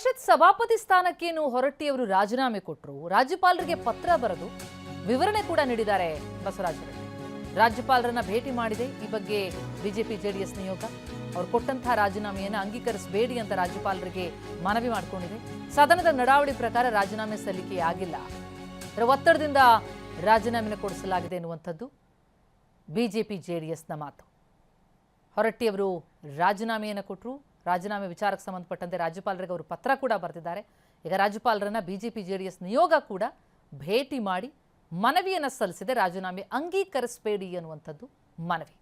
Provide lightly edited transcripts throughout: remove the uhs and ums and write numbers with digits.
ಪರಿಷತ್ ಸಭಾಪತಿ ಸ್ಥಾನಕ್ಕೇನು ಹೊರಟ್ಟಿಯವರು ರಾಜೀನಾಮೆ ಕೊಟ್ಟರು. ರಾಜ್ಯಪಾಲರಿಗೆ ಪತ್ರ ಬರೆದು ವಿವರಣೆ ಕೂಡ ನೀಡಿದ್ದಾರೆ ಬಸವರಾಜ ರೆಡ್ಡಿ. ರಾಜ್ಯಪಾಲರನ್ನ ಭೇಟಿ ಮಾಡಿದೆ. ಈ ಬಗ್ಗೆ ಬಿಜೆಪಿ ಜೆಡಿಎಸ್ ನಿಯೋಗ ಅವರು ಕೊಟ್ಟಂತಹ ರಾಜೀನಾಮೆಯನ್ನು ಅಂಗೀಕರಿಸಬೇಡಿ ಅಂತ ರಾಜ್ಯಪಾಲರಿಗೆ ಮನವಿ ಮಾಡಿಕೊಂಡಿದೆ. ಸದನದ ನಡಾವಳಿ ಪ್ರಕಾರ ರಾಜೀನಾಮೆ ಸಲ್ಲಿಕೆ ಆಗಿಲ್ಲ. ಅದರ ಒತ್ತಡದಿಂದ ರಾಜೀನಾಮೆಯನ್ನು ಕೊಡಿಸಲಾಗಿದೆ ಎನ್ನುವಂಥದ್ದು ಬಿಜೆಪಿ ಜೆಡಿಎಸ್ನ ಮಾತು. ಹೊರಟ್ಟಿಯವರು ರಾಜೀನಾಮೆಯನ್ನು ಕೊಟ್ಟರು. ರಾಜೀನಾಮೆ ವಿಚಾರಕ್ಕೆ ಸಂಬಂಧಪಟ್ಟಂತೆ ರಾಜ್ಯಪಾಲರಿಗೆ ಅವರು ಪತ್ರ ಕೂಡ ಬರೆದಿದ್ದಾರೆ. ಈಗ ರಾಜ್ಯಪಾಲರನ್ನ ಬಿಜೆಪಿ ಜೆಡಿಎಸ್ ನಿಯೋಗ ಕೂಡ ಭೇಟಿ ಮಾಡಿ ಮನವಿಯನ್ನು ಸಲ್ಲಿಸಿದೆ. ರಾಜೀನಾಮೆ ಅಂಗೀಕರಿಸಬೇಡಿ ಎನ್ನುವಂಥದ್ದು ಮನವಿ.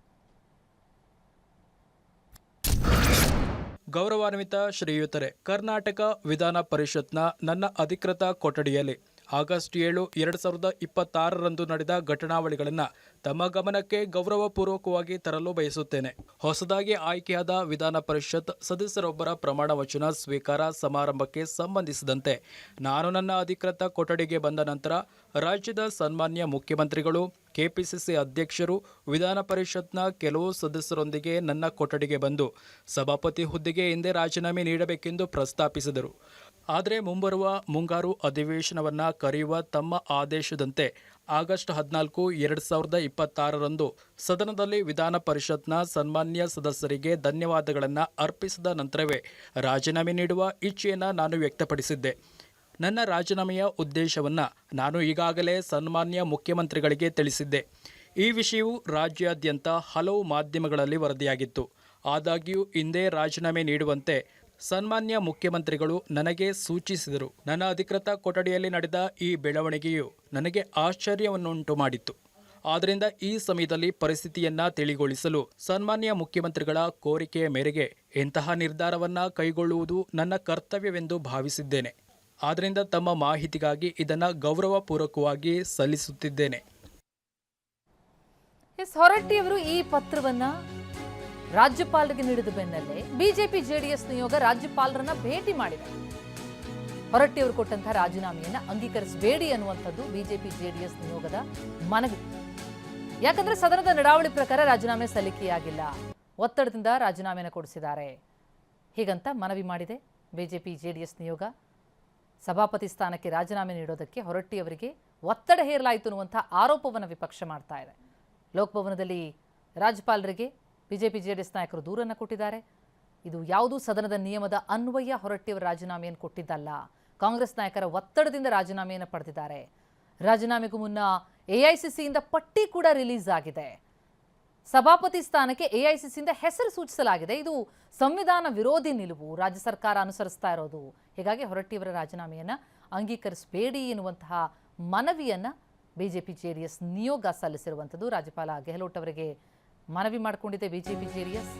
ಗೌರವಾನ್ವಿತ ಶ್ರೀಯುತರೆ, ಕರ್ನಾಟಕ ವಿಧಾನ ಪರಿಷತ್ನ ನನ್ನ ಅಧಿಕೃತ ಕೊಠಡಿಯಲ್ಲಿ ಆಗಸ್ಟ್ 7, 2026ರಂದು ನಡೆದ ಘಟನಾವಳಿಗಳನ್ನು ತಮ್ಮ ಗಮನಕ್ಕೆ ಗೌರವಪೂರ್ವಕವಾಗಿ ತರಲು ಬಯಸುತ್ತೇನೆ. ಹೊಸದಾಗಿ ಆಯ್ಕೆಯಾದ ವಿಧಾನ ಪರಿಷತ್ ಸದಸ್ಯರೊಬ್ಬರ ಪ್ರಮಾಣ ವಚನ ಸ್ವೀಕಾರ ಸಮಾರಂಭಕ್ಕೆ ಸಂಬಂಧಿಸಿದಂತೆ ನಾನು ನನ್ನ ಅಧಿಕೃತ ಕೊಠಡಿಗೆ ಬಂದ ನಂತರ ರಾಜ್ಯದ ಸನ್ಮಾನ್ಯ ಮುಖ್ಯಮಂತ್ರಿಗಳು, ಕೆಪಿಸಿಸಿ ಅಧ್ಯಕ್ಷರು, ವಿಧಾನ ಪರಿಷತ್ನ ಕೆಲವು ಸದಸ್ಯರೊಂದಿಗೆ ನನ್ನ ಕೊಠಡಿಗೆ ಬಂದು ಸಭಾಪತಿ ಹುದ್ದೆಗೆ ಹಿಂದೆ ರಾಜೀನಾಮೆ ನೀಡಬೇಕೆಂದು ಪ್ರಸ್ತಾಪಿಸಿದರು. ಆದರೆ ಮುಂಬರುವ ಮುಂಗಾರು ಅಧಿವೇಶನವನ್ನು ಕರೆಯುವ ತಮ್ಮ ಆದೇಶದಂತೆ ಆಗಸ್ಟ್ 14, 2026ರಂದು ಸದನದಲ್ಲಿ ವಿಧಾನ ಪರಿಷತ್ನ ಸನ್ಮಾನ್ಯ ಸದಸ್ಯರಿಗೆ ಧನ್ಯವಾದಗಳನ್ನು ಅರ್ಪಿಸಿದ ನಂತರವೇ ರಾಜೀನಾಮೆ ನೀಡುವ ಇಚ್ಛೆಯನ್ನು ನಾನು ವ್ಯಕ್ತಪಡಿಸಿದ್ದೆ. ನನ್ನ ರಾಜೀನಾಮೆಯ ಉದ್ದೇಶವನ್ನು ನಾನು ಈಗಾಗಲೇ ಸನ್ಮಾನ್ಯ ಮುಖ್ಯಮಂತ್ರಿಗಳಿಗೆ ತಿಳಿಸಿದ್ದೆ. ಈ ವಿಷಯವು ರಾಜ್ಯಾದ್ಯಂತ ಹಲವು ಮಾಧ್ಯಮಗಳಲ್ಲಿ ವರದಿಯಾಗಿತ್ತು. ಆದಾಗ್ಯೂ ಹಿಂದೆ ರಾಜೀನಾಮೆ ನೀಡುವಂತೆ ಸನ್ಮಾನ್ಯ ಮುಖ್ಯಮಂತ್ರಿಗಳು ನನಗೆ ಸೂಚಿಸಿದರು. ನನ್ನ ಅಧಿಕೃತ ಕೊಠಡಿಯಲ್ಲಿ ನಡೆದ ಈ ಬೆಳವಣಿಗೆಯು ನನಗೆ ಆಶ್ಚರ್ಯವನ್ನುಂಟು ಮಾಡಿತ್ತು. ಆದ್ದರಿಂದ ಈ ಸಮಯದಲ್ಲಿ ಪರಿಸ್ಥಿತಿಯನ್ನು ತಿಳಿಗೊಳಿಸಲು ಸನ್ಮಾನ್ಯ ಮುಖ್ಯಮಂತ್ರಿಗಳ ಕೋರಿಕೆಯ ಮೇರೆಗೆ ಇಂತಹ ನಿರ್ಧಾರವನ್ನು ಕೈಗೊಳ್ಳುವುದು ನನ್ನ ಕರ್ತವ್ಯವೆಂದು ಭಾವಿಸಿದ್ದೇನೆ. ಆದ್ದರಿಂದ ತಮ್ಮ ಮಾಹಿತಿಗಾಗಿ ಇದನ್ನು ಗೌರವಪೂರ್ವಕವಾಗಿ ಸಲ್ಲಿಸುತ್ತಿದ್ದೇನೆ. ಹೊರಟ್ಟಿಯವರು ಈ ಪತ್ರವನ್ನ ರಾಜ್ಯಪಾಲರಿಗೆ ನೀಡಿದ ಬೆನ್ನಲ್ಲೇ ಬಿಜೆಪಿ ಜೆಡಿಎಸ್ ನಿಯೋಗ ರಾಜ್ಯಪಾಲರನ್ನ ಭೇಟಿ ಮಾಡಿದೆ. ಹೊರಟ್ಟಿಯವರು ಕೊಟ್ಟಂತಹ ರಾಜೀನಾಮೆಯನ್ನ ಅಂಗೀಕರಿಸಬೇಡಿ ಅನ್ನುವಂಥದ್ದು ಬಿಜೆಪಿ ಜೆಡಿಎಸ್ ನಿಯೋಗದ ಮನವಿ. ಯಾಕಂದ್ರೆ ಸದನದ ನಡಾವಳಿ ಪ್ರಕಾರ ರಾಜೀನಾಮೆ ಸಲ್ಲಿಕೆಯಾಗಿಲ್ಲ, ಒತ್ತಡದಿಂದ ರಾಜೀನಾಮೆಯನ್ನು ಕೊಡಿಸಿದ್ದಾರೆ ಹೀಗಂತ ಮನವಿ ಮಾಡಿದೆ ಬಿಜೆಪಿ ಜೆಡಿಎಸ್ ನಿಯೋಗ. ಸಭಾಪತಿ ಸ್ಥಾನಕ್ಕೆ ರಾಜೀನಾಮೆ ನೀಡೋದಕ್ಕೆ ಹೊರಟ್ಟಿಯವರಿಗೆ ಒತ್ತಡ ಹೇರಲಾಯಿತು ಅನ್ನುವಂಥ ಆರೋಪವನ್ನು ವಿಪಕ್ಷ ಮಾಡ್ತಾ ಇದೆ. ಲೋಕಭವನದಲ್ಲಿ ರಾಜ್ಯಪಾಲರಿಗೆ ಬಿಜೆಪಿ ಜೆಡಿಎಸ್ ನಾಯಕರು ದೂರನ್ನು ಕೊಟ್ಟಿದ್ದಾರೆ. ಇದು ಯಾವುದೂ ಸದನದ ನಿಯಮದ ಅನ್ವಯ ಹೊರಟ್ಟಿಯವರ ರಾಜೀನಾಮೆಯನ್ನು ಕೊಟ್ಟಿದ್ದಲ್ಲ. ಕಾಂಗ್ರೆಸ್ ನಾಯಕರ ಒತ್ತಡದಿಂದ ರಾಜೀನಾಮೆಯನ್ನು ಪಡೆದಿದ್ದಾರೆ. ರಾಜೀನಾಮೆಗೂ ಮುನ್ನ ಎಐಸಿಸಿಯಿಂದ ಪಟ್ಟಿ ಕೂಡ ರಿಲೀಸ್ ಆಗಿದೆ. ಸಭಾಪತಿ ಸ್ಥಾನಕ್ಕೆ ಎಐಸಿಸಿಯಿಂದ ಹೆಸರು ಸೂಚಿಸಲಾಗಿದೆ. ಇದು ಸಂವಿಧಾನ ವಿರೋಧಿ ನಿಲುವು ರಾಜ್ಯ ಸರ್ಕಾರ ಅನುಸರಿಸ್ತಾ ಇರೋದು. ಹೀಗಾಗಿ ಹೊರಟ್ಟಿಯವರ ರಾಜೀನಾಮೆಯನ್ನು ಅಂಗೀಕರಿಸಬೇಡಿ ಎನ್ನುವಂತಹ ಮನವಿಯನ್ನು ಬಿಜೆಪಿ ಜೆಡಿಎಸ್ ನಿಯೋಗ ಸಲ್ಲಿಸಿರುವಂಥದ್ದು. ರಾಜ್ಯಪಾಲ ಗೆಹ್ಲೋಟ್ ಅವರಿಗೆ ಮನವಿ ಮಾಡಿಕೊಂಡಿದೆ ಬಿಜೆಪಿ ಜೆಡಿಎಸ್.